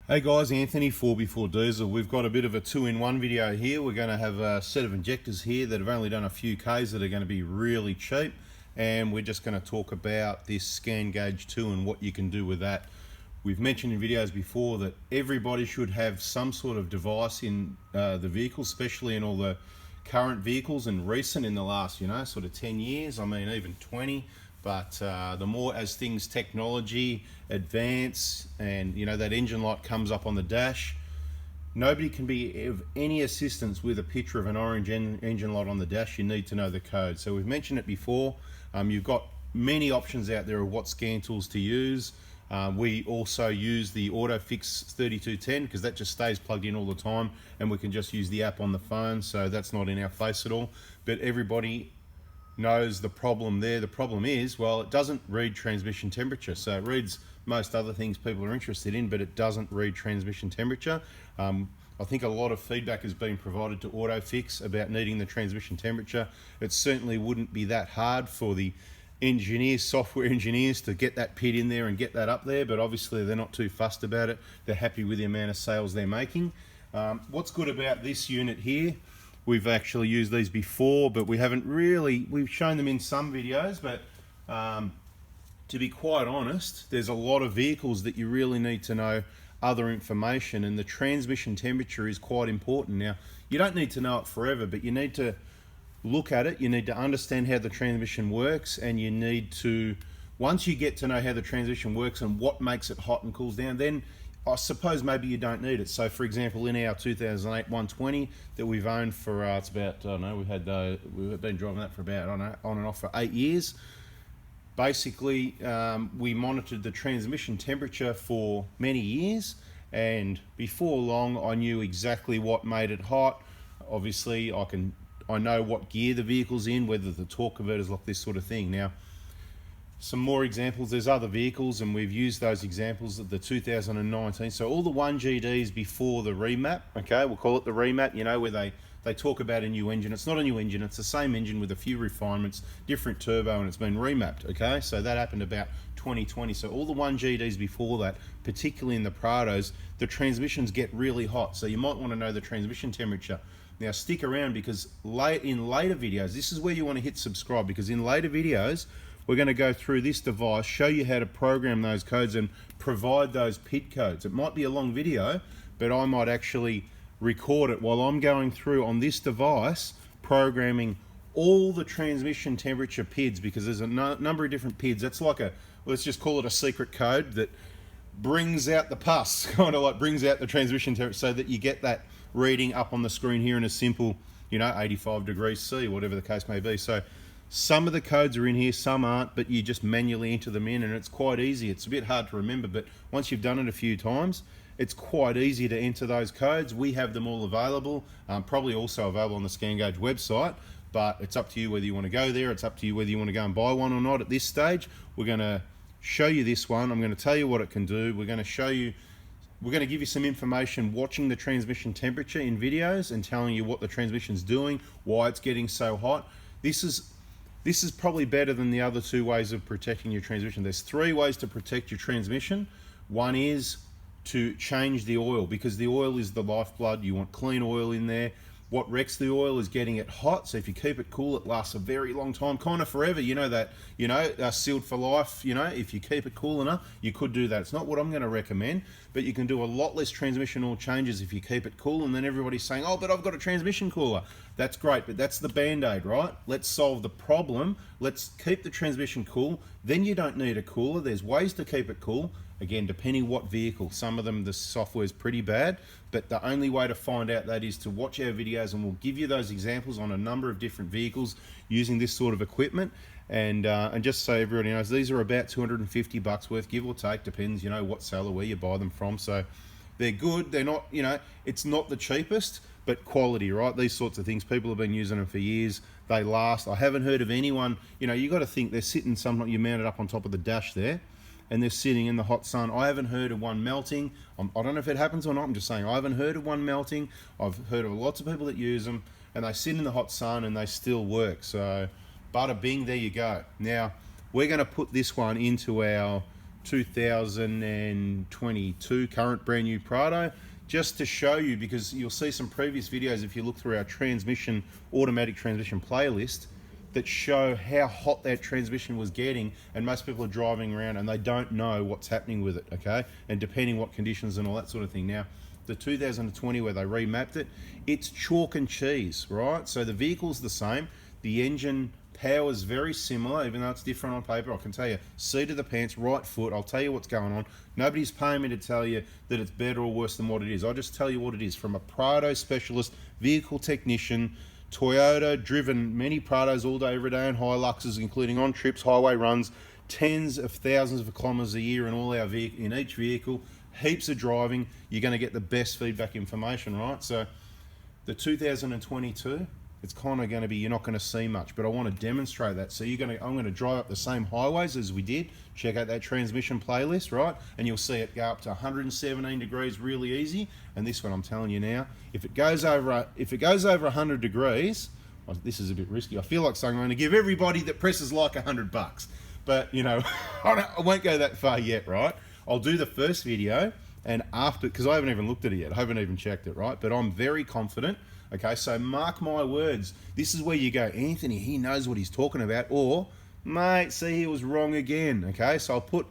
Hey guys, Anthony 4x4 Diesel. We've got a bit of a two-in-one video here. We're going to have a set of injectors here that have only done a few Ks that are going to be really cheap, and we're just going to talk about this ScanGauge 2 and what you can do with that. We've mentioned in videos before that everybody should have some sort of device in the vehicle, especially in all the current vehicles and recent in the last, sort of 10 years, I mean even 20. But the more as things technology advance and that engine light comes up on the dash, nobody can be of any assistance with a picture of an orange engine light on the dash. You need to know the code. So we've mentioned it before. You've got many options out there of what scan tools to use. We also use the AutoFix 3210 because that just stays plugged in all the time, and we can just use the app on the phone, so that's not in our face at all. But everybody knows the problem there. The problem is, well, it doesn't read transmission temperature. So it reads most other things people are interested in, but it doesn't read transmission temperature. I think a lot of feedback has been provided to AutoFix about needing the transmission temperature. It certainly wouldn't be that hard for the engineers, software engineers, to get that PID in there and get that up there, but obviously they're not too fussed about it. They're happy with the amount of sales they're making. What's good about this unit here, we've actually used these before, but we haven't really, we've shown them in some videos, but to be quite honest, there's a lot of vehicles that you really need to know other information, and the transmission temperature is quite important. Now, you don't need to know it forever, but you need to look at it, you need to understand how the transmission works, and you need to, once you get to know how the transmission works and what makes it hot and cools down, then I suppose maybe you don't need it. So for example, in our 2008 120 that we've owned for, it's about, I don't know, we've been driving that for about, I don't know, on and off for 8 years. Basically, we monitored the transmission temperature for many years, and before long I knew exactly what made it hot. Obviously I know what gear the vehicle's in, whether the torque converter's like this sort of thing. Now, some more examples, there's other vehicles, and we've used those examples of the 2019. So all the 1GDs before the remap, okay, we'll call it the remap, where they talk about a new engine. It's not a new engine, it's the same engine with a few refinements, different turbo, and it's been remapped, okay? So that happened about 2020. So all the 1GDs before that, particularly in the Prados, the transmissions get really hot. So you might want to know the transmission temperature. Now stick around, because in later videos, this is where you want to hit subscribe, because in later videos, we're going to go through this device, show you how to program those codes and provide those PID codes. It might be a long video, but I might actually record it while I'm going through on this device, programming all the transmission temperature PIDs, because there's a number of different PIDs. That's like let's just call it a secret code that brings out the pus, kind of like brings out the transmission temperature, so that you get that reading up on the screen here in a simple, 85 degrees C, whatever the case may be. So some of the codes are in here, some aren't, but you just manually enter them in, and it's quite easy. It's a bit hard to remember, but once you've done it a few times, it's quite easy to enter those codes. We have them all available, probably also available on the ScanGauge website, but it's up to you whether you want to go there. It's up to you whether you want to go and buy one or not. At this stage, we're going to show you this one. I'm going to tell you what it can do. We're going to give you some information watching the transmission temperature in videos and telling you what the transmission's doing, why it's getting so hot. This is probably better than the other two ways of protecting your transmission. There's 3 ways to protect your transmission. One is to change the oil, because the oil is the lifeblood. You want clean oil in there. What wrecks the oil is getting it hot. So if you keep it cool, it lasts a very long time, kind of forever. Sealed for life. If you keep it cool enough, you could do that. It's not what I'm going to recommend, but you can do a lot less transmission oil changes if you keep it cool. And then everybody's saying, oh, but I've got a transmission cooler. That's great, but that's the band-aid, right? Let's solve the problem. Let's keep the transmission cool. Then you don't need a cooler. There's ways to keep it cool. Again, depending what vehicle. Some of them, the software is pretty bad, but the only way to find out that is to watch our videos, and we'll give you those examples on a number of different vehicles using this sort of equipment. And just so everybody knows, these are about 250 bucks worth, give or take, depends, what seller, where you buy them from. So they're good. They're not, it's not the cheapest, but quality, right? These sorts of things, people have been using them for years. They last. I haven't heard of anyone, you got to think they're sitting, sometimes you mount it up on top of the dash there, and they're sitting in the hot sun. I haven't heard of one melting. I don't know if it happens or not. I'm just saying I haven't heard of one melting. I've heard of lots of people that use them, and they sit in the hot sun and they still work. So bada bing, there you go. Now we're going to put this one into our 2022 current brand new Prado, just to show you, because you'll see some previous videos if you look through our automatic transmission playlist, that show how hot that transmission was getting, and most people are driving around and they don't know what's happening with it, okay? And depending what conditions and all that sort of thing. Now, the 2020 where they remapped it, it's chalk and cheese, right? So the vehicle's the same, the engine power is very similar, even though it's different on paper. I can tell you, seat of the pants, right foot, I'll tell you what's going on. Nobody's paying me to tell you that it's better or worse than what it is. I'll just tell you what it is from a Prado specialist, vehicle technician, Toyota, driven many Prados all day, every day, and Hiluxes, including on trips, highway runs, tens of thousands of kilometres a year in all our in each vehicle, heaps of driving. You're going to get the best feedback information, right? So the 2022, it's kind of going to be, you're not going to see much, but I want to demonstrate that. So I'm going to drive up the same highways as we did. Check out that transmission playlist, right? And you'll see it go up to 117 degrees really easy. And this one, I'm telling you now, if it goes over 100 degrees, well, this is a bit risky. I feel like saying I'm going to give everybody that presses like $100, but you know, I won't go that far yet, right? I'll do the first video, and after, because I haven't even looked at it yet, I haven't even checked it, right? But I'm very confident. Okay, so mark my words. This is where you go, Anthony, he knows what he's talking about, or, mate, see, he was wrong again. Okay, so I'll put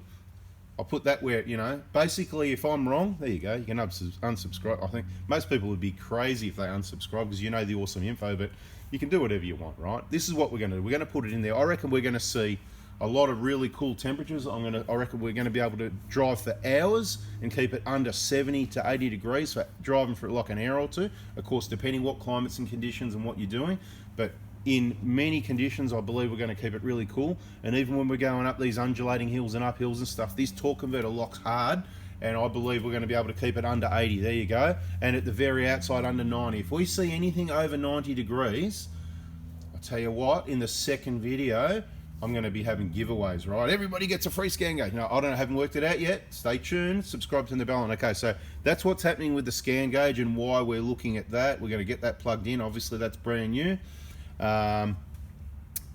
that where, you know, basically if I'm wrong, there you go, you can unsubscribe. I think most people would be crazy if they unsubscribe because you know the awesome info, but you can do whatever you want, right? This is what we're going to do. We're going to put it in there. I reckon we're going to see a lot of really cool temperatures. I reckon we're going to be able to drive for hours and keep it under 70 to 80 degrees for driving for like an hour or two. Of course, depending what climates and conditions and what you're doing. But in many conditions, I believe we're going to keep it really cool. And even when we're going up these undulating hills and uphills and stuff, this torque converter locks hard. And I believe we're going to be able to keep it under 80. There you go. And at the very outside, under 90. If we see anything over 90 degrees, I'll tell you what, in the second video, I'm going to be having giveaways, right? Everybody gets a free ScanGauge. Now, I haven't worked it out yet. Stay tuned, subscribe to the bell. And okay, so that's what's happening with the ScanGauge and why we're looking at that. We're going to get that plugged in. Obviously, that's brand new.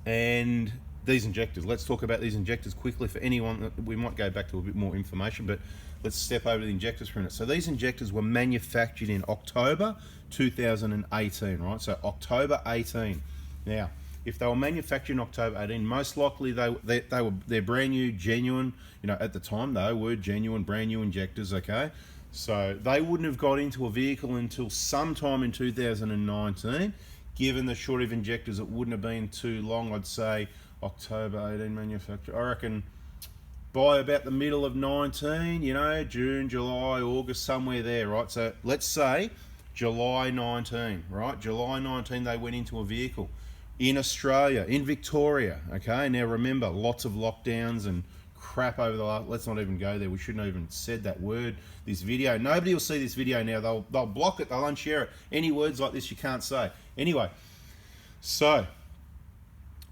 And these injectors. Let's talk about these injectors quickly for anyone. We might go back to a bit more information, but let's step over the injectors for a minute. So these injectors were manufactured in October 2018, right? So October 18. Now, if they were manufactured in October 18, most likely they're brand new, genuine. You know, at the time they were genuine, brand new injectors. Okay, so they wouldn't have got into a vehicle until sometime in 2019. Given the shortage of injectors, it wouldn't have been too long. I'd say October 18 manufacture. I reckon by about the middle of 19. You know, June, July, August, somewhere there, right? So let's say July 19, right? July 19, they went into a vehicle. In Australia, in Victoria, okay? Now remember, lots of lockdowns and crap over the last, let's not even go there. We shouldn't have even said that word, this video. Nobody will see this video now. They'll block it, they'll unshare it. Any words like this you can't say. Anyway, so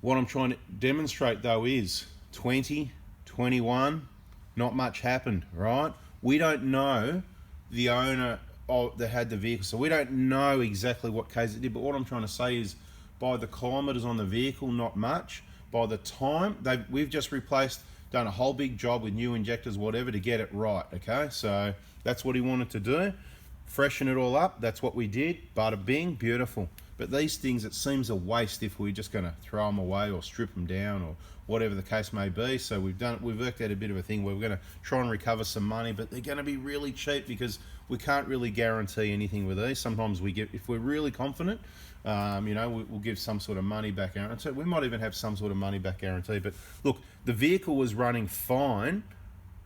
what I'm trying to demonstrate though is 2021, not much happened, right? We don't know the owner that had the vehicle, so we don't know exactly what case it did, but what I'm trying to say is by the kilometres on the vehicle, not much. By the time, we've just done a whole big job with new injectors, whatever, to get it right, okay? So that's what he wanted to do. Freshen it all up, that's what we did. Bada bing, beautiful. But these things, it seems a waste if we're just gonna throw them away or strip them down or whatever the case may be. So we've worked out a bit of a thing where we're gonna try and recover some money, but they're gonna be really cheap because we can't really guarantee anything with these. Sometimes if we're really confident, you know, we'll give some sort of money back guarantee. We might even have some sort of money back guarantee. But look, the vehicle was running fine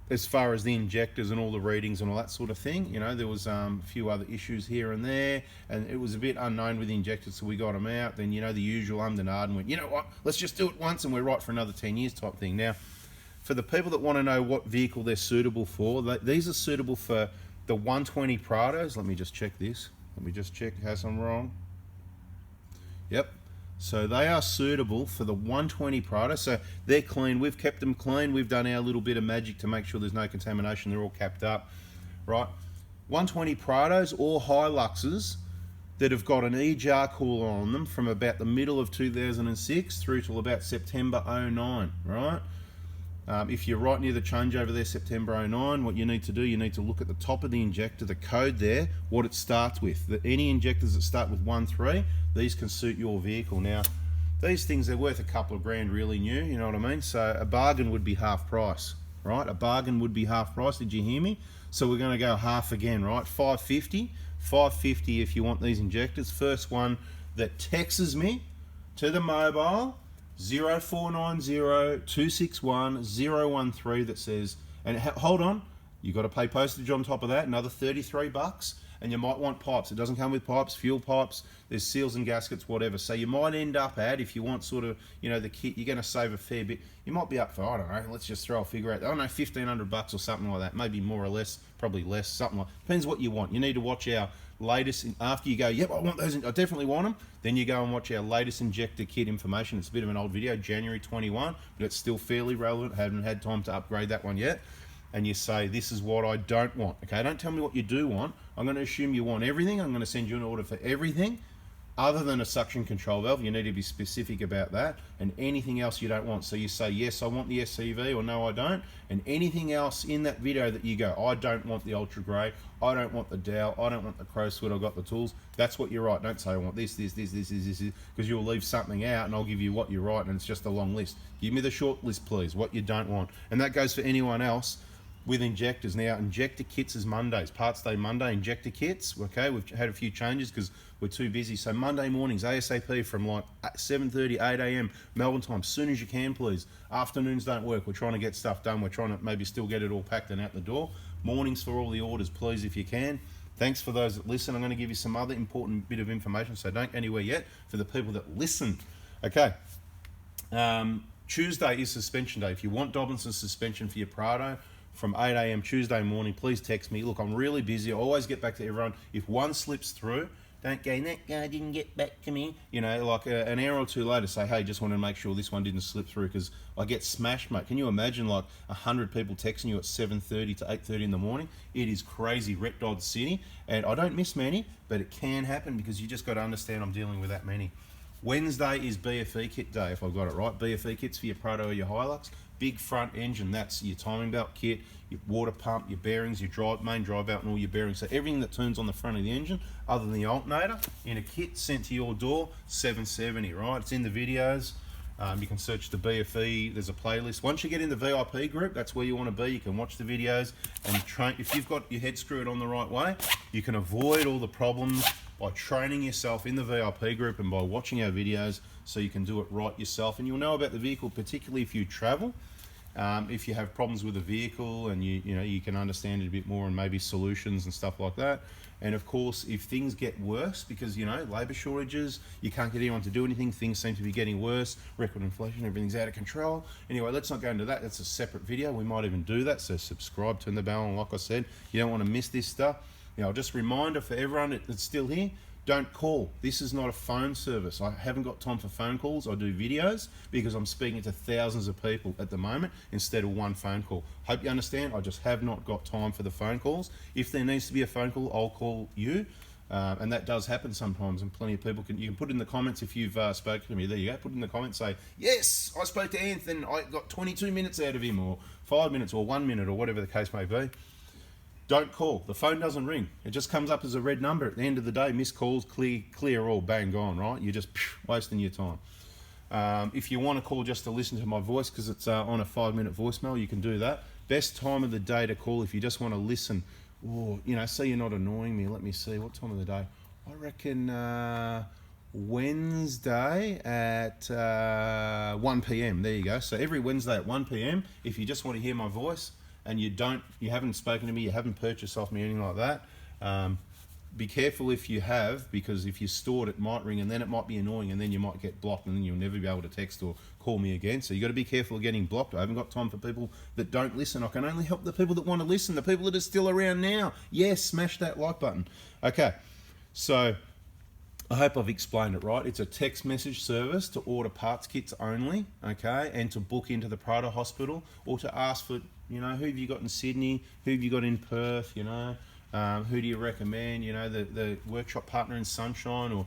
as far as the injectors and all the readings and all that sort of thing. You know, there was a few other issues here and there, and it was a bit unknown with the injectors, so we got them out. Then, you know, the usual and went, you know what, let's just do it once and we're right for another 10 years type thing. Now, for the people that want to know what vehicle they're suitable for, these are suitable for the 120 Prados. Let me just check this. Let me just check in case I'm wrong. Yep, so they are suitable for the 120 Prado. So they're clean, we've kept them clean, we've done our little bit of magic to make sure there's no contamination, they're all capped up, right? 120 Prados or Hiluxes that have got an EJAR cooler on them from about the middle of 2006 through till about September 09, right? If you're right near the changeover there, September 09, what you need to do, you need to look at the top of the injector, the code there, what it starts with. Any injectors that start with 1.3, these can suit your vehicle. Now, these things, they're worth a couple of grand really new, you know what I mean? So a bargain would be half price, right? A bargain would be half price, did you hear me? So we're gonna go half again, right? 550 if you want these injectors. First one that texts me to the mobile, 0490-261-013 that says, and hold on, you got to pay postage on top of that, another 33 bucks, and you might want pipes. It doesn't come with pipes, fuel pipes, there's seals and gaskets, whatever. So you might end up at, if you want sort of, you know, the kit, you're going to save a fair bit. You might be up for, I don't know, let's just throw a figure out, I don't know, 1,500 bucks or something like that, maybe more or less, probably less, something like, depends what you want. You need to watch our latest, after you go, yep, I want those, I definitely want them, then you go and watch our latest injector kit information. It's a bit of an old video, January 21, but it's still fairly relevant. Haven't had time to upgrade that one yet. And you say, this is what I don't want. Okay, don't tell me what you do want. I'm going to assume you want everything. I'm going to send you an order for everything other than a suction control valve. You need to be specific about that, and anything else you don't want. So you say, yes, I want the SCV, or no, I don't. And anything else in that video that you go, I don't want the ultra grey, I don't want the dowel, I don't want the crow sweat, I've got the tools. That's what you write. Don't say I want this, because you'll leave something out and I'll give you what you write, and it's just a long list. Give me the short list, please, what you don't want. And that goes for anyone else with injectors. Now, injector kits is Mondays, parts day Monday, injector kits. Okay, we've had a few changes because we're too busy. So Monday mornings, ASAP, from like 7:30, 8 a.m. Melbourne time, as soon as you can, please. Afternoons don't work. We're trying to get stuff done. We're trying to maybe still get it all packed and out the door. Mornings for all the orders, please, if you can. Thanks for those that listen. I'm going to give you some other important bit of information, so don't go anywhere yet, for the people that listen. Okay. Tuesday is suspension day. If you want Dobinson suspension for your Prado, from 8 a.m. Tuesday morning, please text me. Look, I'm really busy. I always get back to everyone. If one slips through, don't go, that guy didn't get back to me. You know, like an hour or two later, say, hey, just wanted to make sure this one didn't slip through, because I get smashed, mate. Can you imagine like 100 people texting you at 7:30 to 8:30 in the morning? It is crazy, Red Dot City. And I don't miss many, but it can happen, because you just got to understand I'm dealing with that many. Wednesday is BFE kit day, if I've got it right. BFE kits for your Prado or your Hilux. Big front engine, that's your timing belt kit, your water pump, your bearings, your main drive belt, and all your bearings. So everything that turns on the front of the engine, other than the alternator, in a kit sent to your door, $770, right? It's in the videos. You can search the BFE, there's a playlist. Once you get in the VIP group, that's where you want to be. You can watch the videos and train. If you've got your head screwed on the right way, you can avoid all the problems by training yourself in the VIP group and by watching our videos, so you can do it right yourself. And you'll know about the vehicle, particularly if you travel. If you have problems with a vehicle, and you can understand it a bit more, and maybe solutions and stuff like that. And of course, if things get worse, because labour shortages, you can't get anyone to do anything, things seem to be getting worse, record inflation, everything's out of control. Anyway, let's not go into that. That's a separate video. We might even do that. So subscribe, turn the bell on. Like I said, you don't want to miss this stuff. Just a reminder for everyone that's still here, don't call. This is not a phone service. I haven't got time for phone calls. I do videos because I'm speaking to thousands of people at the moment instead of one phone call. Hope you understand. I just have not got time for the phone calls. If there needs to be a phone call, I'll call you. And that does happen sometimes, and plenty of people you can put in the comments if you've spoken to me. There you go. Put in the comments, say, yes, I spoke to Anthony. I got 22 minutes out of him, or 5 minutes, or 1 minute, or whatever the case may be. Don't call. The phone doesn't ring. It just comes up as a red number. At the end of the day, missed calls, clear all, bang, gone, right? You're just wasting your time. If you want to call just to listen to my voice, because it's on a 5-minute voicemail, you can do that. Best time of the day to call if you just want to listen, or, say you're not annoying me. Let me see, what time of the day? I reckon Wednesday at 1 p.m. There you go. So every Wednesday at 1 p.m, if you just want to hear my voice, and you haven't spoken to me, you haven't purchased off me, anything like that, be careful if you have, because if you stored, it might ring, and then it might be annoying, and then you might get blocked, and then you'll never be able to text or call me again. So you got to be careful of getting blocked. I haven't got time for people that don't listen. I can only help the people that want to listen, the people that are still around now. Yes, smash that like button. Okay, so I hope I've explained it right. It's a text message service to order parts kits only, okay, and to book into the Prado Hospital, or to ask for, who have you got in Sydney, who have you got in Perth, who do you recommend, the workshop partner in Sunshine, or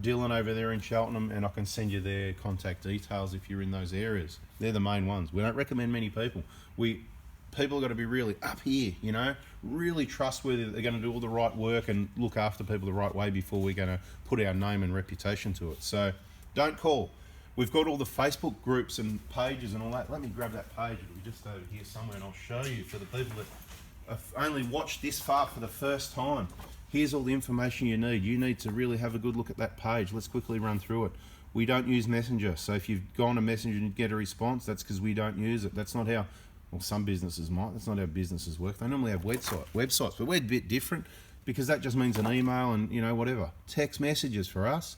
Dylan over there in Cheltenham, and I can send you their contact details if you're in those areas. They're the main ones. We don't recommend many people. People have got to be really up here, you know, really trustworthy that they're going to do all the right work and look after people the right way before we're going to put our name and reputation to it. So don't call. We've got all the Facebook groups and pages and all that. Let me grab that page. It'll be just over here somewhere, and I'll show you for the people that have only watched this far for the first time. Here's all the information you need. You need to really have a good look at that page. Let's quickly run through it. We don't use Messenger. So if you've gone to Messenger and get a response, that's because we don't use it. That's not how, well, some businesses might. That's not how businesses work. They normally have websites, but we're a bit different because that just means an email and, you know, whatever. Text messages for us.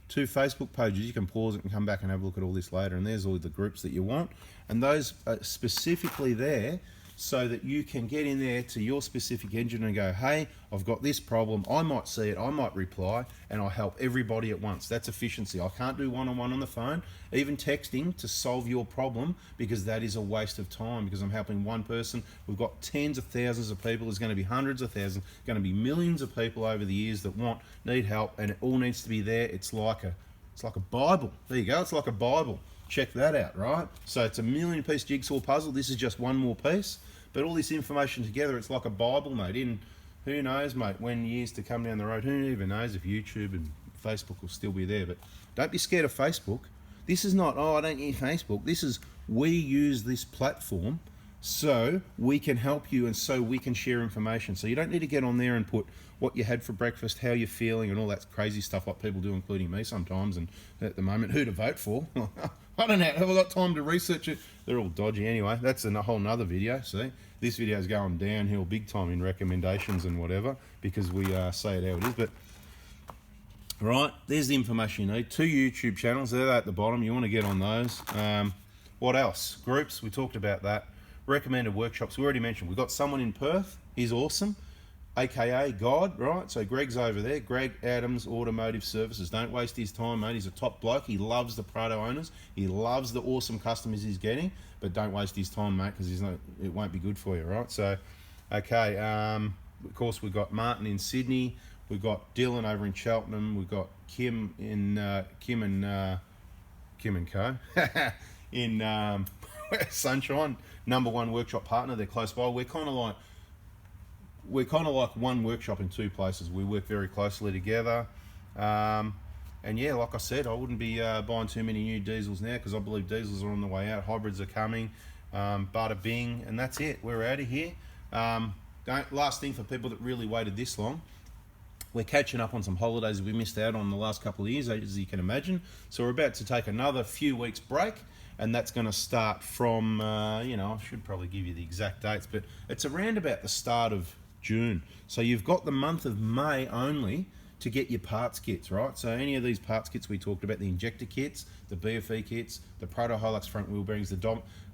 2 Facebook pages. You can pause it and come back and have a look at all this later. And there's all the groups that you want. And those are specifically there so that you can get in there to your specific engine and go, hey, I've got this problem. I might see it, I might reply, and I'll help everybody at once. That's efficiency. I can't do one-on-one on the phone, even texting to solve your problem, because that is a waste of time, because I'm helping one person. We've got tens of thousands of people. There's going to be hundreds of thousands, going to be millions of people over the years that need help, and it all needs to be there. It's like a Bible. There you go. It's like a Bible. Check that out, right? So it's a million-piece jigsaw puzzle. This is just one more piece. But all this information together, it's like a Bible, mate. In, who knows, mate, when years to come down the road, who even knows if YouTube and Facebook will still be there. But don't be scared of Facebook. This is not, oh, I don't use Facebook. This is, we use this platform so we can help you and so we can share information. So you don't need to get on there and put what you had for breakfast, how you're feeling, and all that crazy stuff like people do, including me sometimes, and at the moment, who to vote for. I don't know, have I got time to research it? They're all dodgy anyway. That's a whole nother video, see? This video is going downhill big time in recommendations and whatever, because we say it how it is. But, right, there's the information you need. 2 YouTube channels, they're at the bottom. You want to get on those. What else? Groups, we talked about that. Recommended workshops, we already mentioned. We've got someone in Perth, he's awesome, aka God, right? So Greg's over there, Greg Adams Automotive Services. Don't waste his time, mate. He's a top bloke. He loves the Prado owners. He loves the awesome customers he's getting, but don't waste his time, mate, because it won't be good for you, right? So, okay, of course, we've got Martin in Sydney. We've got Dylan over in Cheltenham. We've got Kim and Co. in Sunshine, #1 workshop partner. They're close by. We're kind of like one workshop in 2 places. We work very closely together. And yeah, like I said, I wouldn't be buying too many new diesels now, because I believe diesels are on the way out. Hybrids are coming. Bada bing, and that's it. We're out of here. Last thing for people that really waited this long, we're catching up on some holidays we missed out on the last couple of years, as you can imagine. So we're about to take another few weeks break, and that's going to start from, you know, I should probably give you the exact dates, but it's around about the start of June. So you've got the month of May only to get your parts kits, right? So any of these parts kits we talked about, the injector kits, the BFE kits, the Proto Hilux front wheel bearings,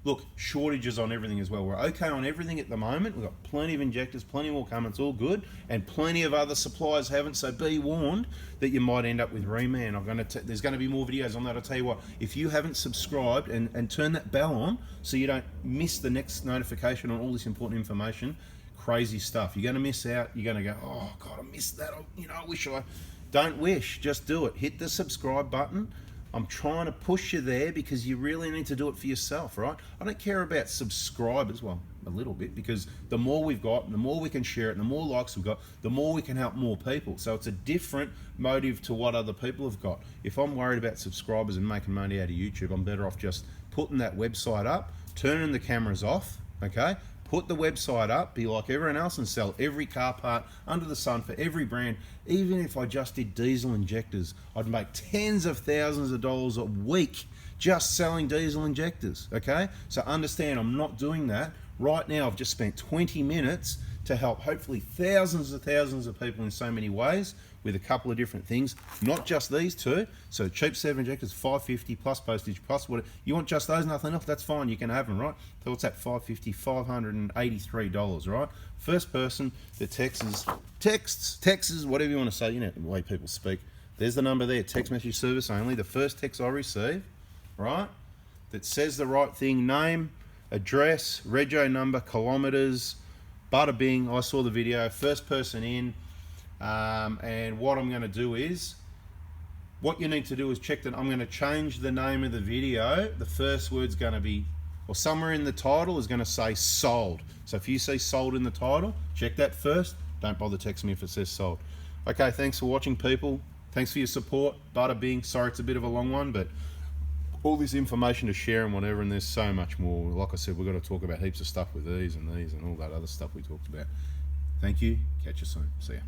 look, shortages on everything as well. We're okay on everything at the moment. We've got plenty of injectors, plenty more coming, it's all good, and plenty of other suppliers haven't, so be warned that you might end up with reman. There's going to be more videos on that. I'll tell you what, if you haven't subscribed and turn that bell on so you don't miss the next notification on all this important information, crazy stuff, you're going to miss out. You're going to go, oh God, I missed that. I wish I... Don't wish, just do it. Hit the subscribe button. I'm trying to push you there because you really need to do it for yourself, right? I don't care about subscribers, well, a little bit, because the more we've got, the more we can share it, and the more likes we've got, the more we can help more people. So it's a different motive to what other people have got. If I'm worried about subscribers and making money out of YouTube, I'm better off just putting that website up, turning the cameras off, okay? Put the website up, be like everyone else, and sell every car part under the sun for every brand. Even if I just did diesel injectors, I'd make tens of thousands of dollars a week just selling diesel injectors, okay? So understand, I'm not doing that. Right now, I've just spent 20 minutes to help hopefully thousands of people in so many ways with a couple of different things, not just these 2. So cheap 7 injectors, $550 plus postage plus whatever. You want just those, nothing else, that's fine, you can have them, right? So what's that, $550, $583, right? First person that texts, whatever you want to say, you know the way people speak. There's the number there, text message service only. The first text I receive, right, that says the right thing, name, address, rego number, kilometers, bada bing, I saw the video, first person in. And what I'm going to do is what you need to do is check that I'm going to change the name of the video. The first word's going to be, or somewhere in the title is going to say sold. So if you see sold in the title, check that first. Don't bother texting me if it says sold. Okay, thanks for watching, people. Thanks for your support. Bada bing. Sorry it's a bit of a long one, but all this information to share and whatever, and there's so much more. Like I said, we've got to talk about heaps of stuff with these and all that other stuff we talked about. Thank you. Catch you soon. See ya.